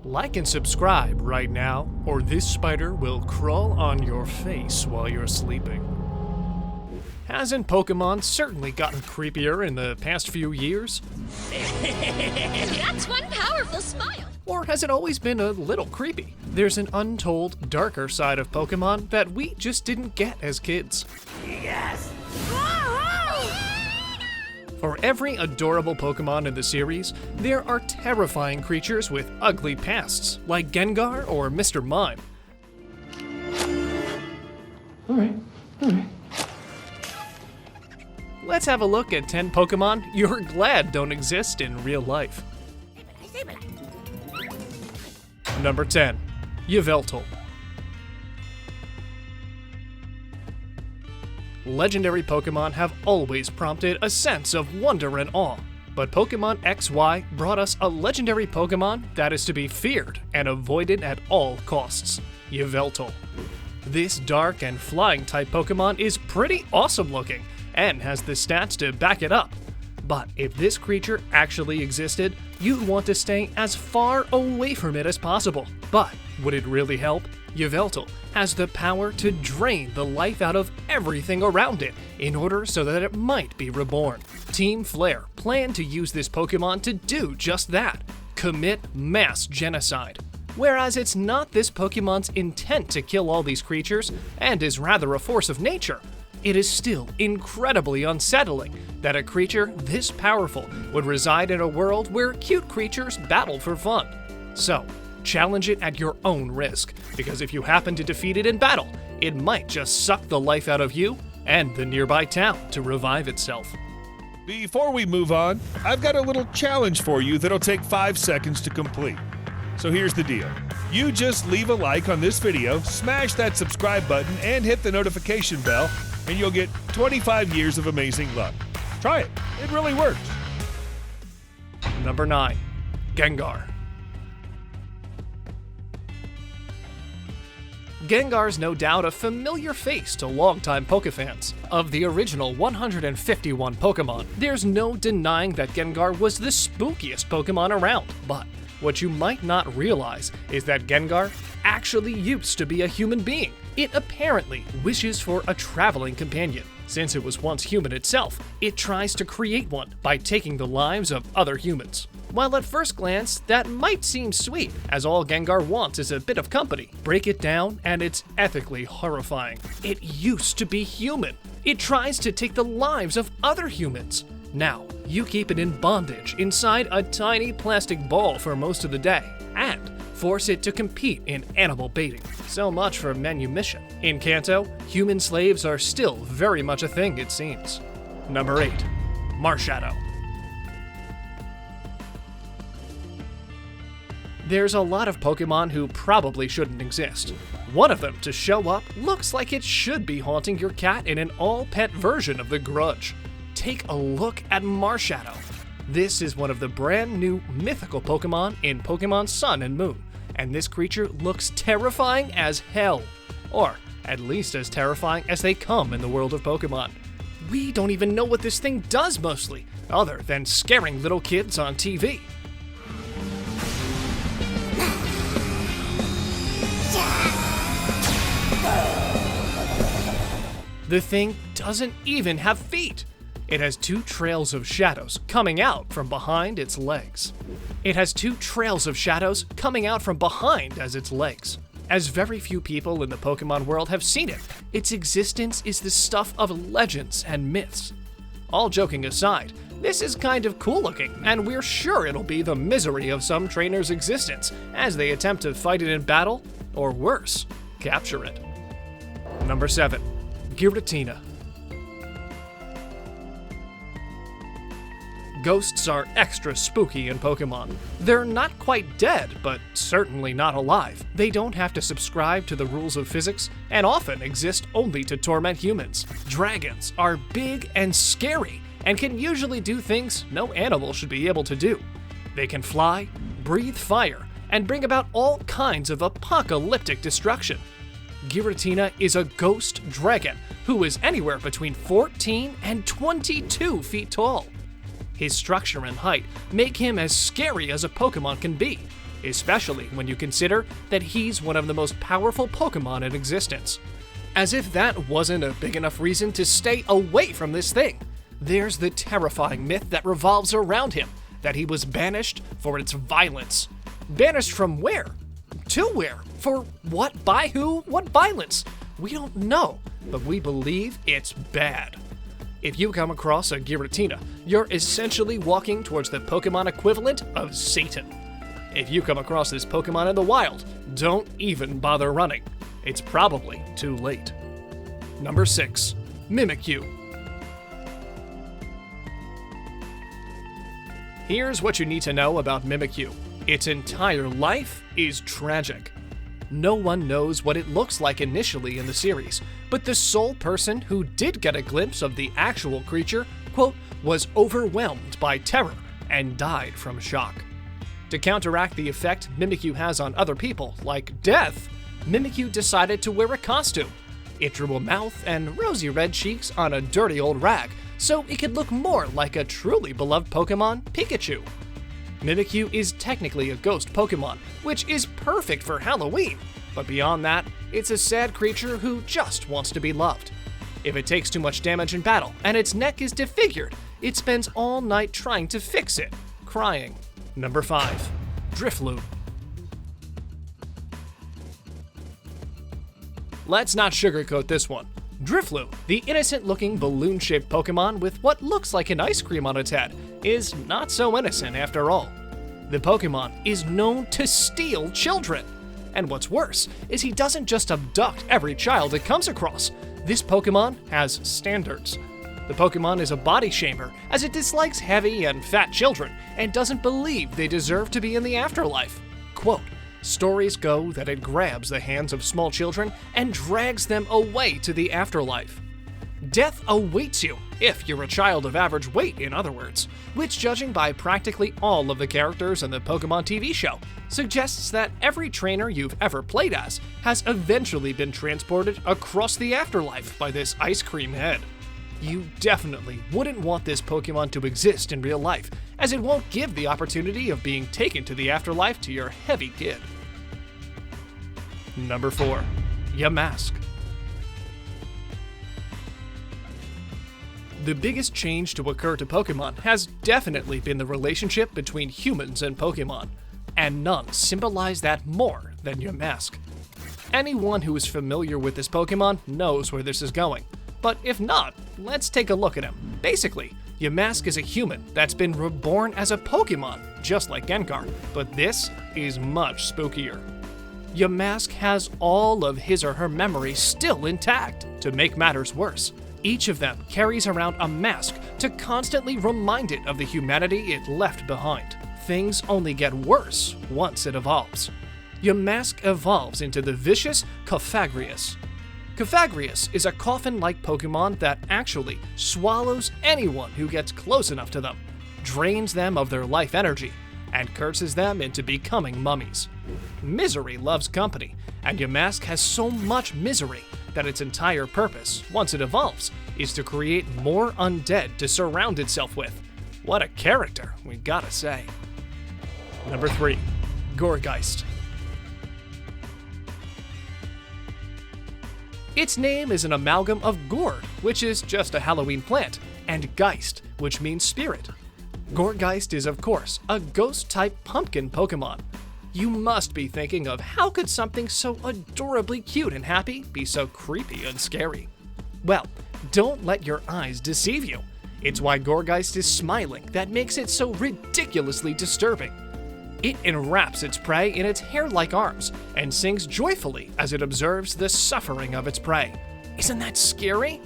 Like and subscribe right now, or this spider will crawl on your face while you're sleeping. Hasn't Pokemon certainly gotten creepier in the past few years? That's one powerful smile. Or has it always been a little creepy? There's an untold, darker side of Pokemon that we just didn't get as kids. Yes! For every adorable Pokemon in the series, there are terrifying creatures with ugly pasts, like Gengar or Mr. Mime. Alright. Let's have a look at 10 Pokemon you're glad don't exist in real life. Number 10. Yveltal. Legendary Pokemon have always prompted a sense of wonder and awe, but Pokemon XY brought us a legendary Pokemon that is to be feared and avoided at all costs, Yveltal. This dark and flying type Pokemon is pretty awesome looking and has the stats to back it up. But if this creature actually existed, you'd want to stay as far away from it as possible. But would it really help? Yveltal has the power to drain the life out of everything around it in order so that it might be reborn. Team Flare planned to use this Pokemon to do just that, commit mass genocide. Whereas it's not this Pokemon's intent to kill all these creatures and is rather a force of nature, it is still incredibly unsettling that a creature this powerful would reside in a world where cute creatures battle for fun. So, challenge it at your own risk, because if you happen to defeat it in battle, it might just suck the life out of you and the nearby town to revive itself. Before we move on, I've got a little challenge for you that'll take 5 seconds to complete. So here's the deal. You just leave a like on this video, smash that subscribe button, and hit the notification bell, and you'll get 25 years of amazing luck. Try it. It really works. Number 9. Gengar. Gengar's no doubt a familiar face to longtime Pokefans. Of the original 151 Pokemon, there's no denying that Gengar was the spookiest Pokemon around. But what you might not realize is that Gengar actually used to be a human being. It apparently wishes for a traveling companion. Since it was once human itself, it tries to create one by taking the lives of other humans. While at first glance, that might seem sweet, as all Gengar wants is a bit of company. Break it down, and it's ethically horrifying. It used to be human. It tries to take the lives of other humans. Now, you keep it in bondage inside a tiny plastic ball for most of the day, and force it to compete in animal baiting. So much for MIMIKYU. In Kanto, human slaves are still very much a thing, it seems. Number 8. MARSHADOW. There's a lot of Pokemon who probably shouldn't exist. One of them to show up looks like it should be haunting your cat in an all-pet version of the Grudge. Take a look at MARSHADOW. This is one of the brand new mythical Pokemon in Pokemon Sun and Moon, and this creature looks terrifying as hell. Or at least as terrifying as they come in the world of Pokemon. We don't even know what this thing does mostly, other than scaring little kids on TV. The thing doesn't even have feet. It has 2 trails of shadows coming out from behind its legs. As very few people in the Pokemon world have seen it, its existence is the stuff of legends and myths. All joking aside, this is kind of cool looking, and we're sure it'll be the misery of some trainer's existence as they attempt to fight it in battle, or worse, capture it. Number 7. GIRATINA. Ghosts are extra spooky in Pokemon. They're not quite dead, but certainly not alive. They don't have to subscribe to the rules of physics, and often exist only to torment humans. Dragons are big and scary, and can usually do things no animal should be able to do. They can fly, breathe fire, and bring about all kinds of apocalyptic destruction. GIRATINA is a ghost dragon who is anywhere between 14 and 22 feet tall. His structure and height make him as scary as a Pokemon can be. especially when you consider that he's one of the most powerful Pokemon in existence. As if that wasn't a big enough reason to stay away from this thing, there's the terrifying myth that revolves around him, that he was banished for its violence. Banished from where? To where? For what? By who? What violence? We don't know, but we believe it's bad. If you come across a Giratina, you're essentially walking towards the Pokemon equivalent of Satan. If you come across this Pokemon in the wild, don't even bother running. It's probably too late. Number 6. Mimikyu. Here's what you need to know about Mimikyu. Its entire life is tragic. No one knows what it looks like initially in the series, but the sole person who did get a glimpse of the actual creature, quote, was overwhelmed by terror and died from shock. To counteract the effect Mimikyu has on other people, like death, Mimikyu decided to wear a costume. It drew a mouth and rosy red cheeks on a dirty old rag, so it could look more like a truly beloved Pokemon, Pikachu. Mimikyu is technically a ghost Pokemon, which is perfect for Halloween, but beyond that, it's a sad creature who just wants to be loved. If it takes too much damage in battle and its neck is disfigured, it spends all night trying to fix it, crying. Number 5. DRIFLOON. Let's not sugarcoat this one. DRIFLOON, the innocent-looking balloon-shaped Pokemon with what looks like an ice cream on its head, is not so innocent after all. The Pokemon is known to steal children. And what's worse is he doesn't just abduct every child it comes across. This Pokemon has standards. The Pokemon is a body shamer, as it dislikes heavy and fat children and doesn't believe they deserve to be in the afterlife. Quote, stories go that it grabs the hands of small children and drags them away to the afterlife. Death awaits you, if you're a child of average weight, in other words, which, judging by practically all of the characters in the Pokemon TV show, suggests that every trainer you've ever played as has eventually been transported across the afterlife by this ice cream head. You definitely wouldn't want this Pokemon to exist in real life, as it won't give the opportunity of being taken to the afterlife to your heavy kid. Number 4. YAMASK. The biggest change to occur to Pokemon has definitely been the relationship between humans and Pokemon, and none symbolize that more than YAMASK. Anyone who is familiar with this Pokemon knows where this is going, but if not, let's take a look at him. Basically, YAMASK is a human that's been reborn as a Pokemon, just like Gengar, but this is much spookier. YAMASK has all of his or her memories still intact. To make matters worse, each of them carries around a mask to constantly remind it of the humanity it left behind. Things only get worse once it evolves. YAMASK evolves into the vicious Cofagrius. Cofagrius is a coffin-like Pokemon that actually swallows anyone who gets close enough to them, drains them of their life energy, and curses them into becoming mummies. Misery loves company, and YAMASK has so much misery that its entire purpose, once it evolves, is to create more undead to surround itself with. What a character, we gotta say. Number 3. GOURGEIST. Its name is an amalgam of gourd, which is just a Halloween plant, and geist, which means spirit. GOURGEIST is, of course, a ghost-type pumpkin Pokemon. You must be thinking of how could something so adorably cute and happy be so creepy and scary? Well, don't let your eyes deceive you. It's why GOURGEIST is smiling that makes it so ridiculously disturbing. It enwraps its prey in its hair-like arms and sings joyfully as it observes the suffering of its prey. Isn't that scary?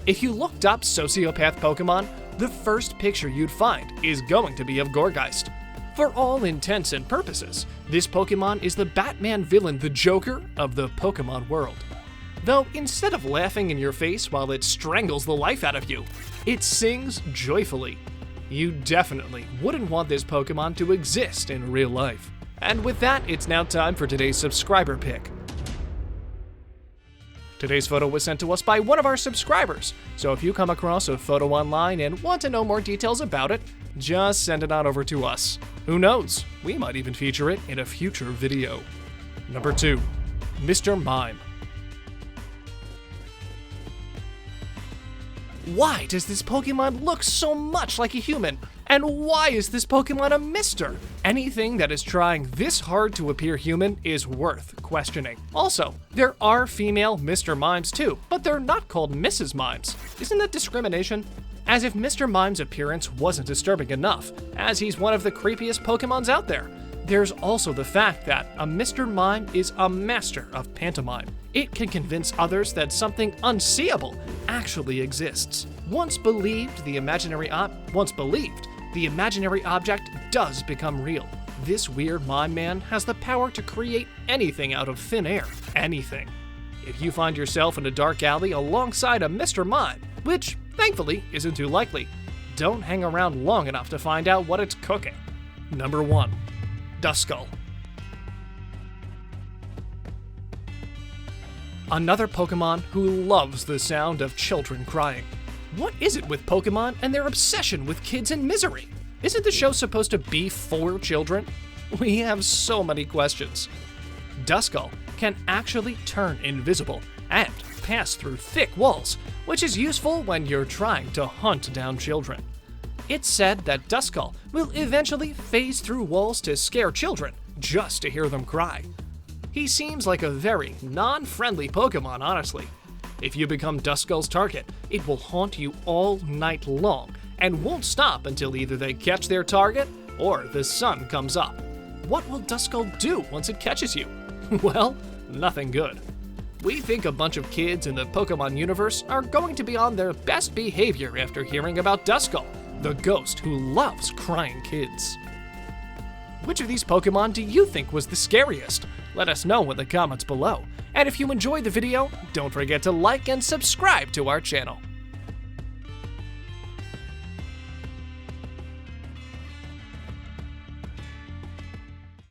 If you looked up sociopath Pokemon, the first picture you'd find is going to be of GOURGEIST. For all intents and purposes, this Pokemon is the Batman villain, the Joker, of the Pokemon world. Though instead of laughing in your face while it strangles the life out of you, it sings joyfully. You definitely wouldn't want this Pokemon to exist in real life. And with that, it's now time for today's subscriber pick. Today's photo was sent to us by one of our subscribers, so if you come across a photo online and want to know more details about it, Just send it on over to us. Who knows? We might even feature it in a future video. Number 2. Mr. Mime. Why does this Pokemon look so much like a human? And why is this Pokemon a Mister? Anything that is trying this hard to appear human is worth questioning. Also, there are female Mr. Mimes too, but they're not called Mrs. Mimes. Isn't that discrimination? As if Mr. Mime's appearance wasn't disturbing enough, as he's one of the creepiest Pokemons out there. There's also the fact that a Mr. Mime is a master of pantomime. It can convince others that something unseeable actually exists. Once believed, the imaginary object does become real. This weird mime man has the power to create anything out of thin air. Anything. If you find yourself in a dark alley alongside a Mr. Mime, which thankfully isn't too likely, don't hang around long enough to find out what it's cooking. Number 1. DUSKULL. Another Pokemon who loves the sound of children crying. What is it with Pokemon and their obsession with kids in misery? Isn't the show supposed to be for children? We have so many questions. DUSKULL can actually turn invisible and pass through thick walls, which is useful when you're trying to hunt down children. It's said that DUSKULL will eventually phase through walls to scare children, just to hear them cry. He seems like a very non-friendly Pokemon, honestly. If you become DUSKULL's target, it will haunt you all night long and won't stop until either they catch their target or the sun comes up. What will DUSKULL do once it catches you? Well, nothing good. We think a bunch of kids in the Pokemon universe are going to be on their best behavior after hearing about DUSKULL, the ghost who loves crying kids. Which of these Pokemon do you think was the scariest? Let us know in the comments below. And if you enjoyed the video, don't forget to like and subscribe to our channel.